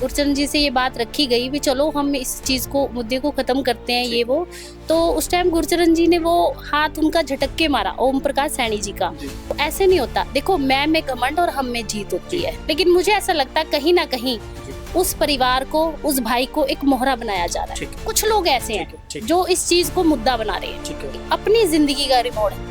गुरचरण जी से ये बात रखी गई भी चलो हम इस चीज को मुद्दे को खत्म करते हैं ये वो, तो उस टाइम गुरचरण जी ने वो हाथ उनका झटक के मारा ओम प्रकाश सैनी जी का। तो ऐसे नहीं होता, देखो मैं में घमंड और हम में जीत होती है, लेकिन मुझे ऐसा लगता है कहीं ना कहीं उस परिवार को, उस भाई को एक मोहरा बनाया जा रहा है। कुछ लोग ऐसे हैं जो इस चीज को मुद्दा बना रहे हैं। अपनी जिंदगी का रिमोट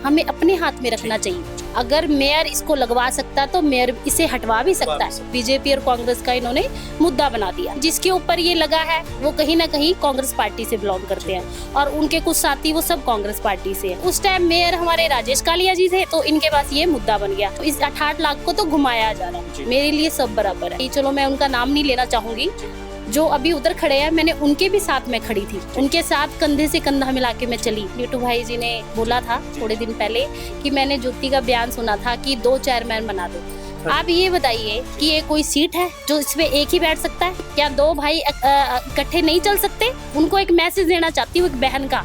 हमें अपने हाथ में रखना चाहिए। अगर मेयर इसको लगवा सकता तो मेयर इसे हटवा भी सकता है। बीजेपी और कांग्रेस का इन्होंने मुद्दा बना दिया। जिसके ऊपर ये लगा है वो कहीं ना कहीं कांग्रेस पार्टी से बिलोंग करते हैं और उनके कुछ साथी वो सब कांग्रेस पार्टी से है। उस टाइम मेयर हमारे राजेश कालिया जी थे, तो इनके पास ये मुद्दा बन गया। तो इस 68 लाख को तो घुमाया जा रहा है। मेरे लिए सब बराबर है। चलो मैं उनका नाम नहीं लेना चाहूंगी, जो अभी उधर खड़े हैं, मैंने उनके भी साथ में खड़ी थी, उनके साथ कंधे से कंधा मिला के मैं चली। नीटू भाई जी ने बोला था थोड़े दिन पहले कि मैंने ज्योति का बयान सुना था कि 2 चेयरमैन बना दो। आप ये बताइए कि ये कोई सीट है जो इसमें एक ही बैठ सकता है? क्या 2 भाई इकट्ठे नहीं चल सकते? उनको एक मैसेज देना चाहती हूँ एक बहन का,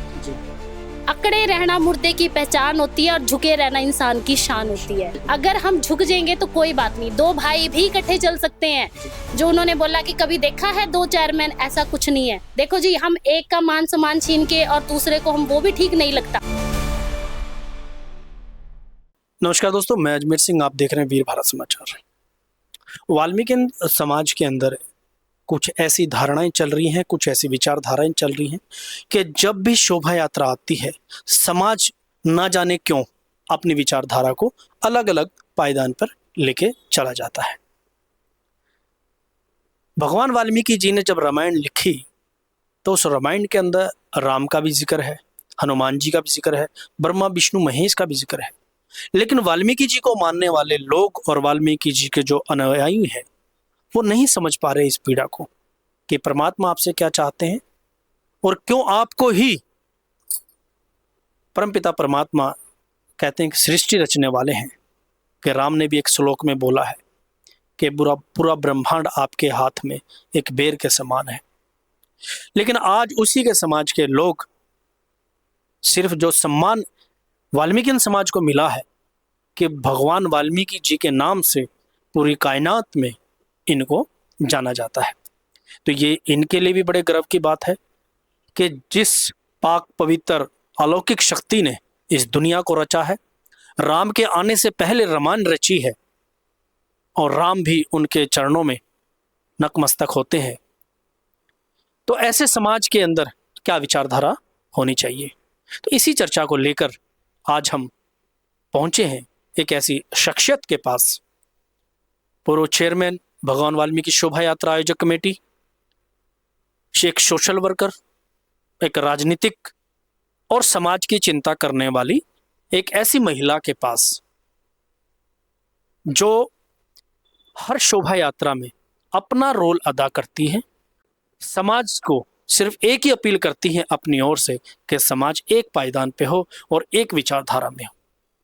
अकड़े रहना मुर्दे की पहचान होती है और झुके रहना इंसान की शान होती है। अगर हम झुक जाएंगे तो कोई बात नहीं, 2 भाई भी इकट्ठे चल सकते हैं। जो उन्होंने बोला कि कभी देखा है 2 चेयरमैन, ऐसा कुछ नहीं है। देखो जी, हम एक का मान सम्मान छीन के और दूसरे को हम, वो भी ठीक नहीं लगता। नमस्कार दोस्तों, मैं अजमेर सिंह, आप देख रहे हैं वीर भारत समाचार। वाल्मीकि समाज के अंदर कुछ ऐसी धारणाएं चल रही हैं, कुछ ऐसी विचारधाराएं चल रही हैं कि जब भी शोभा यात्रा आती है, समाज ना जाने क्यों अपनी विचारधारा को अलग अलग पायदान पर लेके चला जाता है। भगवान वाल्मीकि जी ने जब रामायण लिखी तो उस रामायण के अंदर राम का भी जिक्र है, हनुमान जी का भी जिक्र है, ब्रह्मा विष्णु महेश का भी जिक्र है। लेकिन वाल्मीकि जी को मानने वाले लोग और वाल्मीकि जी के जो अनुयायी हैं वो नहीं समझ पा रहे इस पीड़ा को कि परमात्मा आपसे क्या चाहते हैं और क्यों आपको ही परमपिता परमात्मा कहते हैं कि सृष्टि रचने वाले हैं। कि राम ने भी एक श्लोक में बोला है कि पूरा ब्रह्मांड आपके हाथ में एक बेर के समान है। लेकिन आज उसी के समाज के लोग सिर्फ जो सम्मान वाल्मीकि समाज को मिला है कि भगवान वाल्मीकि जी के नाम से पूरी कायनात में इनको जाना जाता है, तो ये इनके लिए भी बड़े गर्व की बात है कि जिस पाक पवित्र अलौकिक शक्ति ने इस दुनिया को रचा है, राम के आने से पहले रामायण रची है और राम भी उनके चरणों में नतमस्तक होते हैं। तो ऐसे समाज के अंदर क्या विचारधारा होनी चाहिए, तो इसी चर्चा को लेकर आज हम पहुंचे हैं एक ऐसी शख्सियत के पास, पूर्व चेयरमैन भगवान वाल्मीकि शोभा यात्रा आयोजक कमेटी, एक सोशल वर्कर, एक राजनीतिक और समाज की चिंता करने वाली एक ऐसी महिला के पास जो हर शोभा यात्रा में अपना रोल अदा करती है। समाज को सिर्फ एक ही अपील करती है अपनी ओर से कि समाज एक पायदान पे हो और एक विचारधारा में हो,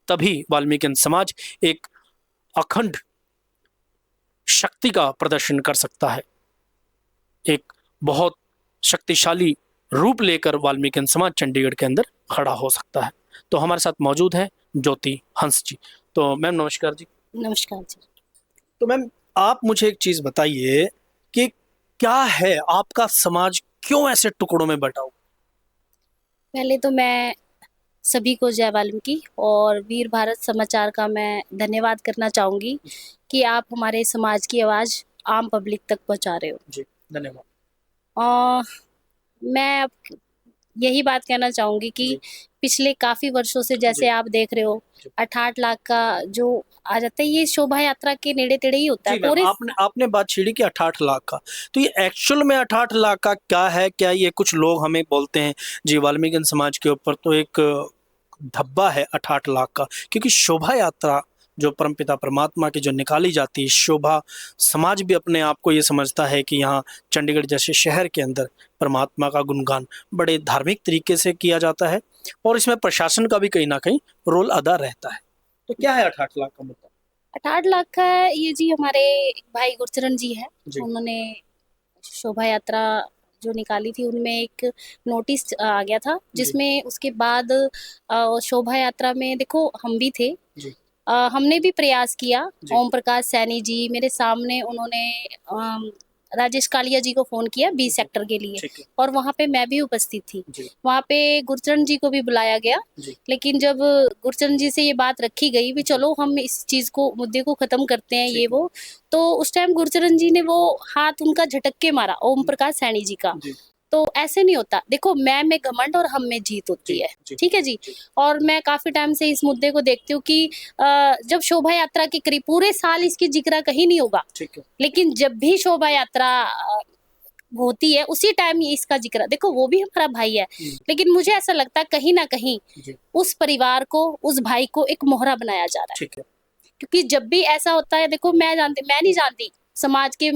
तभी वाल्मीकि समाज एक अखंड शक्ति का प्रदर्शन कर सकता है। एक बहुत शक्तिशाली रूप लेकर वाल्मीकि समाज चंडीगढ़ के अंदर खड़ा हो सकता है। तो हमारे साथ मौजूद है ज्योति हंस जी। तो मैम नमस्कार जी। नमस्कार जी। तो मैम आप मुझे एक चीज बताइए कि क्या है आपका समाज, क्यों ऐसे टुकड़ों में बटा हुआ? पहले तो मैं सभी को जय वाल्मीकि और वीर भारत समाचार का मैं धन्यवाद करना चाहूंगी कि आप हमारे समाज की आवाज आम पब्लिक तक पहुंचा रहे हो जी, धन्यवाद। और मैं अब यही बात कहना चाहूंगी कि पिछले काफी वर्षों से जैसे आप देख रहे हो 68 लाख का जो आ जाता है, ये शोभा यात्रा के नेड़े तेड़े ही होता है पूरे। आपने बात छेड़ी कि 68 लाख का, तो ये एक्चुअल में 68 लाख का क्या है? क्या ये कुछ लोग हमें बोलते हैं जी वाल्मीकि समाज के ऊपर तो एक धब्बा है 68 लाख का, क्योंकि शोभा यात्रा जो परमपिता परमात्मा की जो निकाली जाती है, शोभा समाज भी अपने आप को ये समझता है कि यहाँ चंडीगढ़ जैसे शहर के अंदर परमात्मा का गुणगान बड़े धार्मिक तरीके से किया जाता है और इसमें प्रशासन का भी कहीं ना कहीं रोल अदा रहता है। तो क्या है 68 लाख का मुद्दा? 68 लाख का ये जी हमारे भाई गुरचरण जी है, उन्होंने शोभा यात्रा जो निकाली थी उनमें एक नोटिस आ गया था, जिसमें उसके बाद शोभा यात्रा में देखो हम भी थे, हमने भी प्रयास किया। ओम प्रकाश सैनी जी मेरे सामने, उन्होंने राजेश कालिया जी को फोन किया 20 सेक्टर के लिए, ठीक है और वहाँ पे मैं भी उपस्थित थी। जी वहाँ पे गुरचरण जी को भी बुलाया गया, जी लेकिन जब गुरचरण जी से ये बात रखी गई भी चलो हम इस चीज को, मुद्दे को खत्म करते हैं ठीक ये है। वो, तो उस टाइम गुरचरण जी ने वो हाथ उनका झटक के मारा, ओम प्रकाश सैनी जी का। जी तो ऐसे नहीं होता, देखो मैं में घमंड और हम में जीत होती जी है। जी ठीक है जी। जी और मैं काफी टाइम से इस मुद्दे को देखती हूँ कि जब शोभा यात्रा के करीब पूरे साल इसकी जिक्र कहीं नहीं होगा, ठीक है लेकिन जब भी शोभा यात्रा होती है उसी टाइम ये इसका जिक्र, देखो वो भी हमारा भाई है, लेकिन मुझे ऐसा लगता है कहीं ना कहीं जी उस परिवार को, उस भाई को एक मोहरा बनाया जा रहा है। ठीक है क्योंकि जब भी ऐसा होता है, देखो मैं नहीं जानती समाज के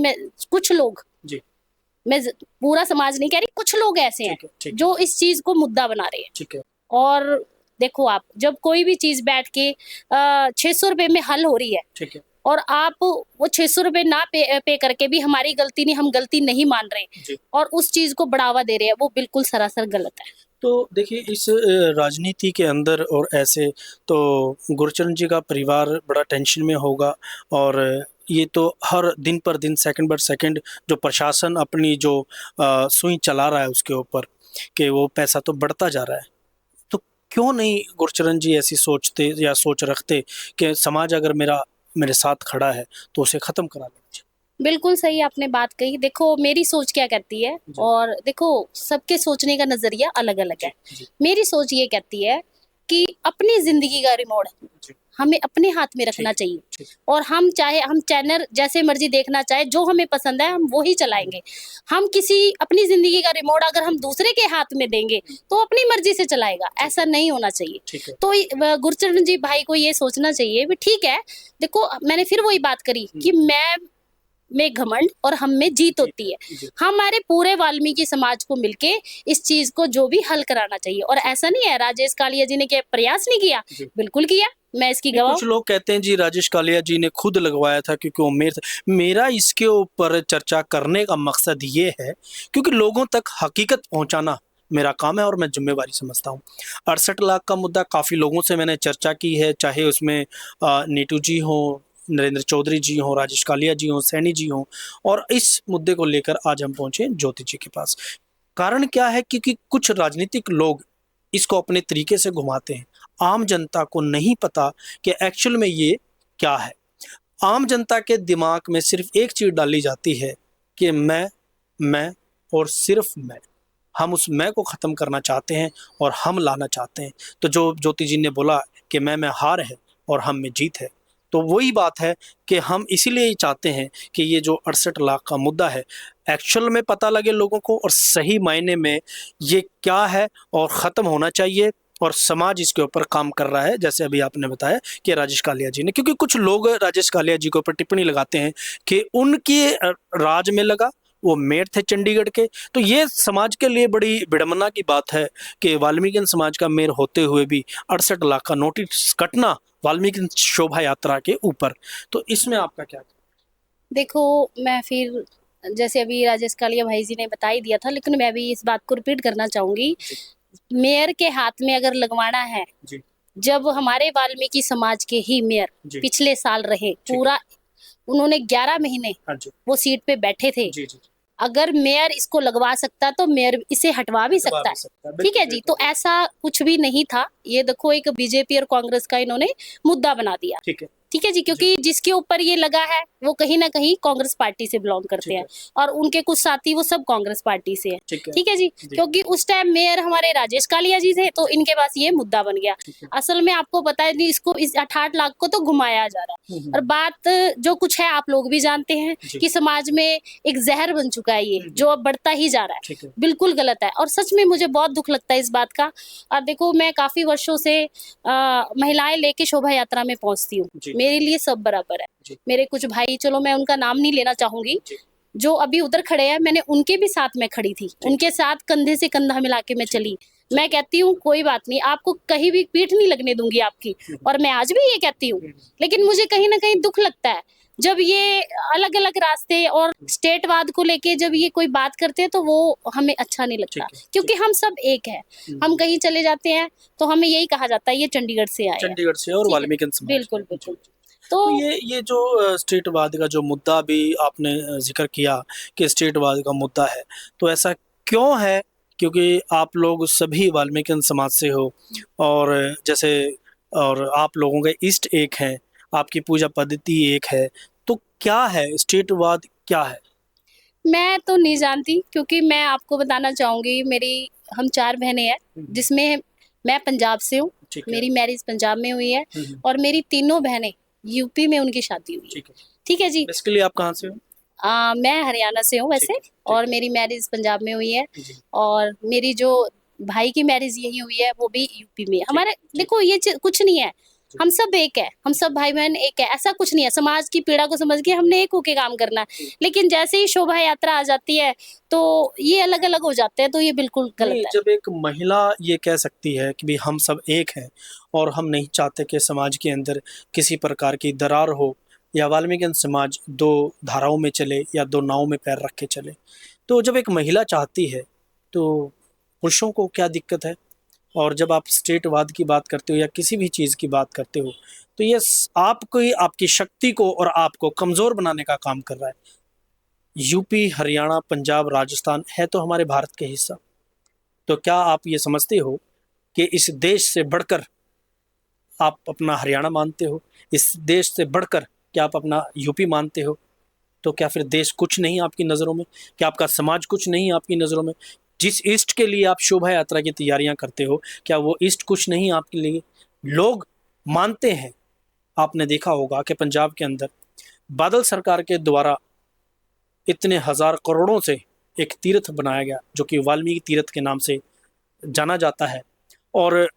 कुछ लोग, जी पूरा समाज नहीं कह रही, कुछ लोग ऐसे हैं ठीक है ठीक है जो इस चीज को मुद्दा बना रहे हैं। ठीक है और देखो आप जब कोई भी चीज बैठ के 600 रुपए में हल हो रही है, ठीक है और आप वो 600 रुपए ना पे करके भी हमारी गलती नहीं, हम गलती नहीं मान रहे जी और उस चीज को बढ़ावा दे रहे हैं, वो बिल्कुल सरासर गलत है। तो देखिए इस राजनीति के अंदर और ऐसे तो गुरचरण जी का परिवार बड़ा टेंशन में होगा। और ये तो हर दिन पर दिन सेकंड पर सेकंड जो प्रशासन अपनी जो सुई चला रहा है उसके ऊपर कि वो पैसा तो बढ़ता जा रहा है। तो क्यों नहीं गुरचरण जी ऐसी सोचते या सोच रखते कि समाज अगर मेरे साथ खड़ा है तो उसे ख़त्म करा देना चाहिए। बिल्कुल सही आपने बात कही। देखो मेरी सोच क्या कहती है, जी। और देखो सबके सोचने का नजरिया अलग अलग है। जी मेरी सोच ये कहती है कि अपनी जिंदगी का रिमोट जी हमें अपने हाथ में ठीक रखना है चाहिए, ठीक और हम चाहे हम चैनल जैसे मर्जी देखना चाहे, जो हमें पसंद है हम वो ही चलाएंगे। हम किसी अपनी जिंदगी का रिमोट अगर हम दूसरे के हाथ में देंगे तो अपनी मर्जी से चलाएगा, ऐसा नहीं होना चाहिए। ठीक है तो गुरचरण जी भाई को ये सोचना चाहिए भी ठीक है, देखो मैंने फिर वही बात करी कि मैं में घमंड और हम में जीत होती है। जी हमारे पूरे वाल्मीकि समाज को मिलके इस चीज को जो भी हल कराना चाहिए। और ऐसा नहीं है राजेश कालिया जी ने क्या प्रयास नहीं किया, जी बिल्कुल किया, मैं इसकी नहीं, गवाह कुछ लोग कहते हैं जी राजेश कालिया जी ने खुद लगवाया था क्योंकि वो मेरा इसके ऊपर चर्चा करने का मकसद ये है क्योंकि लोगों तक हकीकत पहुंचाना मेरा काम है और मैं जिम्मेवारी समझता हूँ। 68 लाख का मुद्दा काफ़ी लोगों से मैंने चर्चा की है, चाहे उसमें नीटू जी हो, नरेंद्र चौधरी जी हों, राजेश कालिया जी हों, सैनी जी हों, और इस मुद्दे को लेकर आज हम पहुंचे ज्योति जी के पास। कारण क्या है क्योंकि कुछ राजनीतिक लोग इसको अपने तरीके से घुमाते हैं। आम जनता को नहीं पता कि एक्चुअल में ये क्या है। आम जनता के दिमाग में सिर्फ एक चीज़ डाली जाती है कि मैं और सिर्फ मैं। हम उस मैं को ख़त्म करना चाहते हैं और हम लाना चाहते हैं। तो जो ज्योति जी ने बोला कि मैं में हार है और हम में जीत है, तो वही बात है कि हम इसीलिए ही चाहते हैं कि ये जो 68 लाख का मुद्दा है एक्चुअल में पता लगे लोगों को और सही मायने में ये क्या है और ख़त्म होना चाहिए। और समाज इसके ऊपर काम कर रहा है, जैसे अभी आपने बताया कि राजेश कालिया जी ने, क्योंकि कुछ लोग राजेश कालिया जी के ऊपर टिप्पणी लगाते हैं कि उनके राज में लगा, वो मेयर थे चंडीगढ़ के। तो ये समाज के लिए बड़ी विडम्बना की बात है कि वाल्मीकि समाज का मेयर होते हुए भी 68 लाख का नोटिस कटना वाल्मीकि शोभा यात्रा के ऊपर। तो इसमें आपका क्या? देखो मैं फिर जैसे अभी राजेश कालिया भाई जी ने बता ही दिया था, लेकिन मैं भी इस बात को रिपीट करना चाहूंगी। मेयर के हाथ में अगर लगवाना है, जी जब हमारे वाल्मीकि समाज के ही मेयर जी पिछले साल रहे, पूरा उन्होंने 11 महीने हाँ जी वो सीट पे बैठे थे। जी जी अगर मेयर इसको लगवा सकता तो मेयर इसे हटवा भी सकता है। ठीक है जी। तो ऐसा कुछ भी नहीं था, ये देखो एक बीजेपी और कांग्रेस का इन्होंने मुद्दा बना दिया। ठीक है ठीक है जी, क्योंकि जिसके ऊपर ये लगा है वो कहीं ना कहीं कांग्रेस पार्टी से बिलोंग करते हैं, और उनके कुछ साथी वो सब कांग्रेस पार्टी से है। ठीक है जी। क्योंकि उस टाइम मेयर हमारे राजेश कालिया जी थे, तो इनके पास ये मुद्दा बन गया। असल में आपको पता है इसको इस 68 लाख को तो घुमाया जा रहा है, और बात जो कुछ है आप लोग भी जानते हैं कि समाज में एक जहर बन चुका है ये, जो अब बढ़ता ही जा रहा है। बिल्कुल गलत है, और सच में मुझे बहुत दुख लगता है इस बात का। और देखो मैं काफी वर्षों से महिलाएं लेके शोभा यात्रा में पहुंचती हूँ, मेरे लिए सब बराबर है। मेरे कुछ भाई, चलो मैं उनका नाम नहीं लेना चाहूंगी, जो अभी उधर खड़े हैं, मैंने उनके भी साथ में खड़ी थी, उनके साथ कंधे से कंधा मिला के मैं चली। मैं कहती हूँ कोई बात नहीं, आपको कहीं भी पीठ नहीं लगने दूंगी आपकी, और मैं आज भी ये कहती हूँ। लेकिन मुझे कहीं ना कहीं दुख लगता है जब ये अलग अलग रास्ते और स्टेटवाद को लेके जब ये कोई बात करते हैं, तो वो हमें अच्छा नहीं लगता, क्योंकि हम सब एक है। हम कहीं चले जाते हैं तो हमें यही कहा जाता है ये चंडीगढ़ से आए हैं। चंडीगढ़ से और वाल्मीकि समाज। बिल्कुल बिल्कुल। तो तो ये जो स्टेटवाद का जो मुद्दा भी आपने जिक्र किया कि स्टेटवाद का मुद्दा है, तो ऐसा क्यों है? क्योंकि आप लोग सभी वाल्मीकि समाज से हो, और जैसे और आप लोगों के इष्ट एक हैं, आपकी पूजा पद्धति एक है, तो क्या है स्टेटवाद, क्या है? मैं तो नहीं जानती, क्योंकि मैं आपको बताना चाहूँगी, हम 4 बहनें हैं, जिसमें मैं पंजाब से हूँ, ठीक है। मेरी मैरिज पंजाब में हुई है, हम्म, और मेरी तीनों बहनें यूपी में उनकी शादी हुई है। ठीक है। ठीक है जी। बेसिकली आप कहाँ से हो? मैं हरियाणा से हूँ ठीक वैसे, है, ठीक और है। मेरी मैरिज पंजाब में हुई है, जी, और मेरी जो भाई की मैरिज यही हुई है, वो भी यूपी में। हमारे ठीक। देखो ये कुछ नहीं है, जी, हम सब एक है, हम सब भाई बहन एक है, ऐसा कुछ नहीं है। समाज की पीड़ा को समझ के हमने एक होके काम करना है, जी। लेकिन जैसे ही शोभा यात्रा आ जाती है तो ये अलग अलग हो जाते हैं, तो ये बिल्कुल गलत नहीं, है। जब एक महिला ये कह सकती है कि भी हम सब एक हैं और हम नहीं चाहते कि समाज के अंदर किसी प्रकार की दरार हो, या वाल्मीकि समाज दो धाराओं में चले या दो नावों में पैर रख के चले, तो जब एक महिला चाहती है तो पुरुषों को क्या दिक्कत है? और जब आप स्टेटवाद की बात करते हो या किसी भी चीज़ की बात करते हो, तो ये आपको ही, आपकी शक्ति को और आपको कमज़ोर बनाने का काम कर रहा है। यूपी, हरियाणा, पंजाब, राजस्थान है तो हमारे भारत के हिस्सा। तो क्या आप ये समझते हो कि इस देश से बढ़कर आप अपना हरियाणा मानते हो? इस देश से बढ़कर क्या आप अपना यूपी मानते हो? तो क्या फिर देश कुछ नहीं आपकी नज़रों में? क्या आपका समाज कुछ नहीं आपकी नज़रों में? जिस इष्ट के लिए आप शोभा यात्रा की तैयारियां करते हो, क्या वो इष्ट कुछ नहीं आपके लिए? लोग मानते हैं। आपने देखा होगा कि पंजाब के अंदर बादल सरकार के द्वारा इतने हजार करोड़ों से एक तीर्थ बनाया गया, जो कि वाल्मीकि तीर्थ के नाम से जाना जाता है। और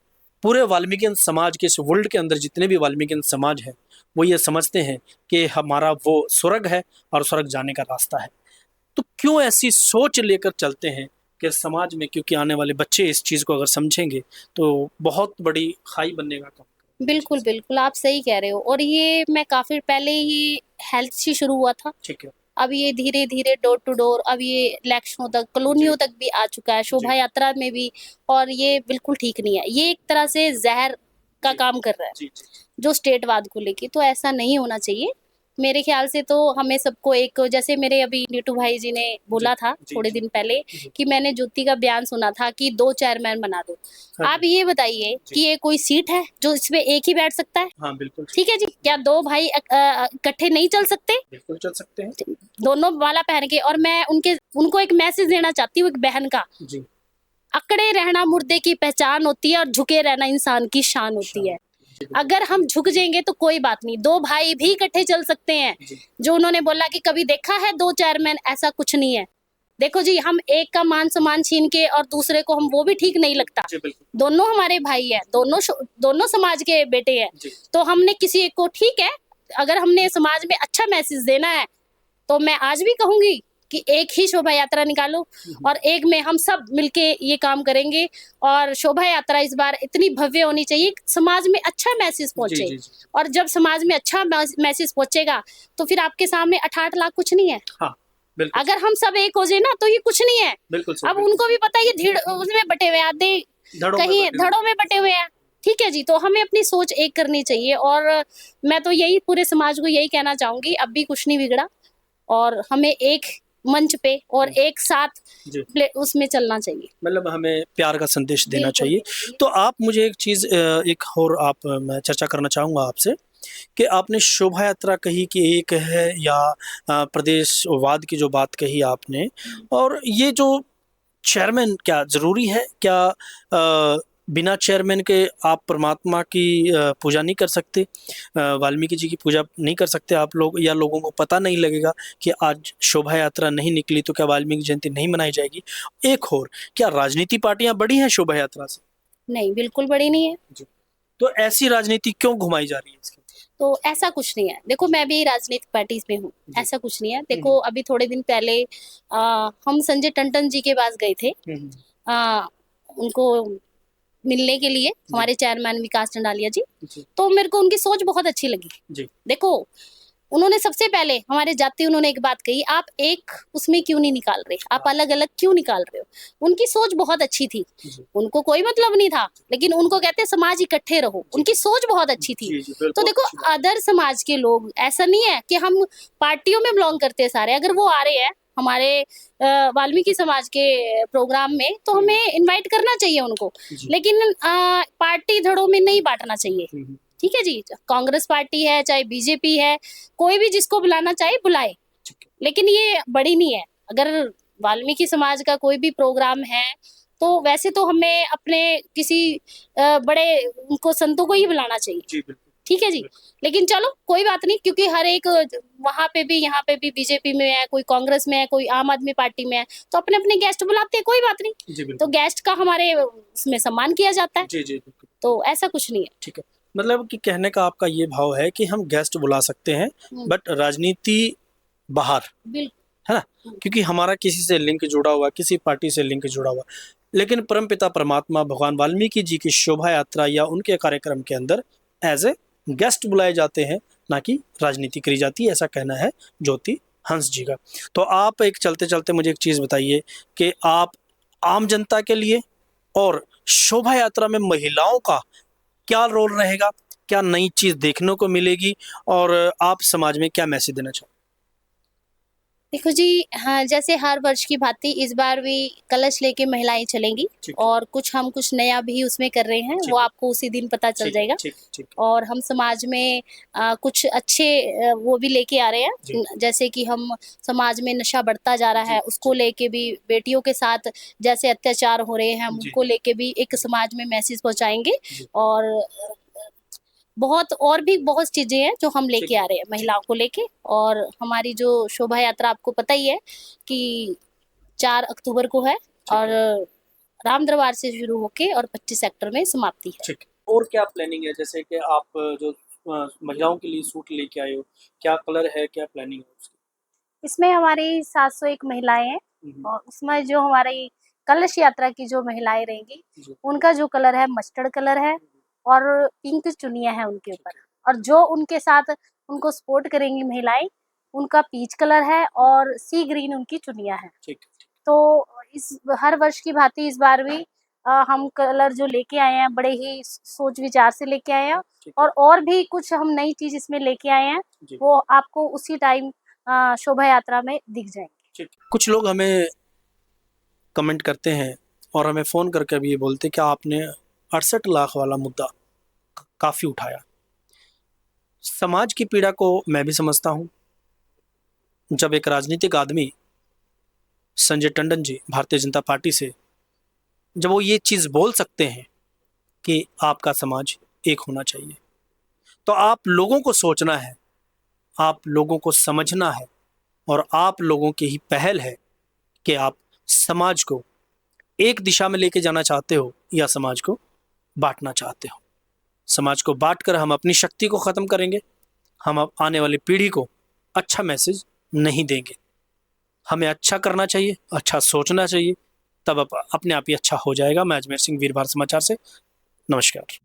पूरे वाल्मीकियन समाज के, इस वर्ल्ड के अंदर जितने भी वाल्मीकियन समाज हैं, वो ये समझते हैं कि हमारा वो स्वर्ग है और स्वर्ग जाने का रास्ता है। तो क्यों ऐसी सोच लेकर चलते हैं कि समाज में, क्योंकि आने वाले बच्चे इस चीज़ को अगर समझेंगे तो बहुत बड़ी खाई बनने का काम करेगा ये बिल्कुल चीज़। बिल्कुल, आप सही कह रहे हो, और ये मैं काफी पहले ही हेल्थ से शुरू हुआ था। ठीक है। अब ये धीरे धीरे डोर टू डोर, अब ये इलेक्शनों तक, जी, कॉलोनियों तक भी आ चुका है, जी, शोभा यात्रा में भी। और ये बिल्कुल ठीक नहीं है, ये एक तरह से जहर का जी, काम कर रहा है, जी, जी, जो स्टेटवाद को लेके। तो ऐसा नहीं होना चाहिए मेरे ख्याल से। तो हमें सबको एक, जैसे मेरे अभी नीटू भाई जी ने जी, बोला था जी, थोड़े जी, दिन पहले, जी। कि मैंने ज्योति का बयान सुना था कि 2 चेयरमैन बना दो। हाँ आप जी, ये बताइए जी। कि ये कोई सीट है जो इसमें एक ही बैठ सकता है? हाँ, बिल्कुल ठीक। ठीक है जी, क्या 2 भाई इकट्ठे नहीं चल सकते? बिल्कुल चल सकते हैं। दोनों माला पहन के। और मैं उनको एक मैसेज देना चाहती हूँ, एक बहन का, जी, अकड़े रहना मुर्दे की पहचान होती है और झुके रहना इंसान की शान होती शाम। है। जी, बिल्कुल। अगर हम झुक जाएंगे तो कोई बात नहीं, 2 भाई भी इकट्ठे चल सकते हैं। जी, जो उन्होंने बोला कि कभी देखा है 2 चेयरमैन, ऐसा कुछ नहीं है। देखो जी, हम एक का मान सम्मान छीन के और दूसरे को, हम वो भी ठीक नहीं लगता। जी, बिल्कुल। दोनों हमारे भाई हैं, दोनों समाज के बेटे हैं। जी, तो हमने किसी एक को, ठीक है, अगर हमने समाज में अच्छा मैसेज देना है, तो मैं आज भी कहूंगी कि एक ही शोभा यात्रा निकालो, और एक में हम सब मिलके ये काम करेंगे। और शोभा यात्रा इस बार इतनी भव्य होनी चाहिए कि समाज में अच्छा मैसेज जी, पहुंचे। जी, जी। और जब समाज में अच्छा मैसेज पहुंचेगा, तो फिर आपके सामने 68 लाख कुछ नहीं है। हाँ, बिल्कुल अगर हम सब एक हो जाए ना, तो ये कुछ नहीं है। बिल्कुल सही, अब बिल्कुल उनको भी पता है ये धीड़ उसमें बटे हुए हैं, आधे धड़ों में कहीं बटे हुए। धड़ों में बटे हुए हैं। ठीक है जी, तो हमें अपनी सोच एक करनी चाहिए। और मैं तो यही पूरे समाज को यही कहना चाहूंगी, अब भी कुछ नहीं बिगड़ा, और हमें एक मंच पे और एक साथ जी, उसमें चलना चाहिए। मतलब हमें प्यार का संदेश देना बिल्कुल चाहिए। बिल्कुल। तो आप मुझे एक चीज़, एक और आप, मैं चर्चा करना चाहूँगा आपसे कि आपने शोभा यात्रा कही कि एक है, या प्रदेशवाद की जो बात कही आपने, और ये जो चेयरमैन क्या ज़रूरी है? क्या बिना चेयरमैन के आप परमात्मा की पूजा नहीं कर सकते? वाल्मीकि जी की पूजा नहीं कर सकते आप लोग, या लोगों को पता नहीं लगेगा कि आज शोभा यात्रा नहीं निकली तो क्या वाल्मीकि जयंती नहीं मनाई जाएगी? एक और, क्या राजनीति पार्टियां बड़ी हैं शोभा यात्रा से? नहीं, बिल्कुल बड़ी नहीं है। जी। तो ऐसी राजनीति क्यों घुमाई जा रही है इसकी? तो ऐसा कुछ नहीं है, देखो मैं भी राजनीतिक पार्टी में हूँ, जी। ऐसा कुछ नहीं है। देखो अभी थोड़े दिन पहले हम संजय टंडन जी के पास गए थे, हम्म, आ, उनको मिलने के लिए, जी, हमारे चेयरमैन विकास चंडालिया जी। जी, तो मेरे को उनकी सोच बहुत अच्छी लगी। जी, देखो, उन्होंने सबसे पहले हमारे जाते उन्होंने एक बात कही, आप एक उसमें क्यों नहीं निकाल रहे, आप अलग अलग क्यों निकाल रहे हो। उनकी सोच बहुत अच्छी थी, उनको कोई मतलब नहीं था, लेकिन उनको कहते समाज इकट्ठे रहो, उनकी सोच बहुत अच्छी थी। तो देखो अदर समाज के लोग, ऐसा नहीं है कि हम पार्टियों में बिलोंग करते हैं सारे, अगर वो आ रहे हैं हमारे वाल्मीकि समाज के प्रोग्राम में तो हमें इनवाइट करना चाहिए उनको, लेकिन पार्टी धड़ों में नहीं बांटना चाहिए। ठीक है जी, कांग्रेस पार्टी है चाहे बीजेपी है, कोई भी जिसको बुलाना चाहे बुलाए, लेकिन ये बड़ी नहीं है। अगर वाल्मीकि समाज का कोई भी प्रोग्राम है तो वैसे तो हमें अपने किसी बड़े उनको संतों को ही बुलाना चाहिए। ठीक है जी, लेकिन चलो कोई बात नहीं, क्योंकि हर एक वहां पे भी यहाँ पे भी बीजेपी में है, कोई कांग्रेस में है, कोई आम आदमी पार्टी में है, तो अपने अपने गेस्ट बुलाते हैं, कोई बात नहीं। तो गेस्ट का हमारे उसमें सम्मान किया जाता है। जी जी, तो ऐसा कुछ नहीं है। ठीक है, मतलब कि कहने का आपका ये भाव है कि हम गेस्ट बुला सकते हैं बट राजनीति बाहर, है ना, क्योंकि हमारा किसी से लिंक जुड़ा हुआ, किसी पार्टी से लिंक जुड़ा हुआ। लेकिन परमपिता परमात्मा भगवान वाल्मीकि जी की शोभा यात्रा या उनके कार्यक्रम के अंदर एज ए गेस्ट बुलाए जाते हैं, ना कि राजनीति करी जाती है, ऐसा कहना है ज्योति हंस जी का। तो आप एक चलते चलते मुझे एक चीज़ बताइए कि आप आम जनता के लिए और शोभा यात्रा में महिलाओं का क्या रोल रहेगा, क्या नई चीज़ देखने को मिलेगी और आप समाज में क्या मैसेज देना चाहोगे? देखो जी, हाँ, जैसे हर वर्ष की भांति इस बार भी कलश लेके महिलाएं चलेंगी, और कुछ नया भी उसमें कर रहे हैं, वो आपको उसी दिन पता चल जाएगा। और हम समाज में कुछ अच्छे वो भी लेके आ रहे हैं, जैसे कि हम समाज में नशा बढ़ता जा रहा है, उसको लेके भी, बेटियों के साथ जैसे अत्याचार हो रहे हैं, हम उनको लेके भी एक समाज में मैसेज पहुंचाएंगे। और बहुत और भी बहुत चीजें हैं जो हम लेके आ रहे हैं महिलाओं को लेके। और हमारी जो शोभा यात्रा आपको पता ही है कि 4 अक्टूबर को है, और राम दरबार से शुरू होके और 25 सेक्टर में समाप्ति है। ठीक। और क्या प्लानिंग है, जैसे कि आप जो महिलाओं के लिए सूट लेके आए हो, क्या कलर है, क्या प्लानिंग है उसकी? इसमें हमारी 701 महिलाएं हैं, और उसमें जो हमारी कलश यात्रा की जो महिलाएं रहेंगी उनका जो कलर है मस्टर्ड कलर है, और पिंक चुनिया है उनके ऊपर, और जो उनके साथ उनको सपोर्ट करेंगी महिलाएं उनका पीच कलर है, और सी ग्रीन उनकी चुनिया है। तो इस हर वर्ष की भांति इस बार भी हम कलर जो लेके आए हैं बड़े ही सोच विचार से लेके आए हैं, और भी कुछ हम नई चीज इसमें लेके आए हैं, वो आपको उसी टाइम शोभा यात्रा में दिख जाएंगे। कुछ लोग हमें कमेंट करते हैं और हमें फ़ोन करके भी ये बोलते कि आपने 68 लाख वाला मुद्दा काफ़ी उठाया। समाज की पीड़ा को मैं भी समझता हूँ। जब एक राजनीतिक आदमी संजय टंडन जी भारतीय जनता पार्टी से जब वो ये चीज़ बोल सकते हैं कि आपका समाज एक होना चाहिए, तो आप लोगों को सोचना है, आप लोगों को समझना है, और आप लोगों की ही पहल है कि आप समाज को एक दिशा में लेके जाना चाहते हो या समाज को बांटना चाहते हो। समाज को बांटकर हम अपनी शक्ति को ख़त्म करेंगे, हम अब आने वाली पीढ़ी को अच्छा मैसेज नहीं देंगे। हमें अच्छा करना चाहिए, अच्छा सोचना चाहिए, तब अपने आप ही अच्छा हो जाएगा। मैं अजमेर सिंह, वीर भारत समाचार से, नमस्कार।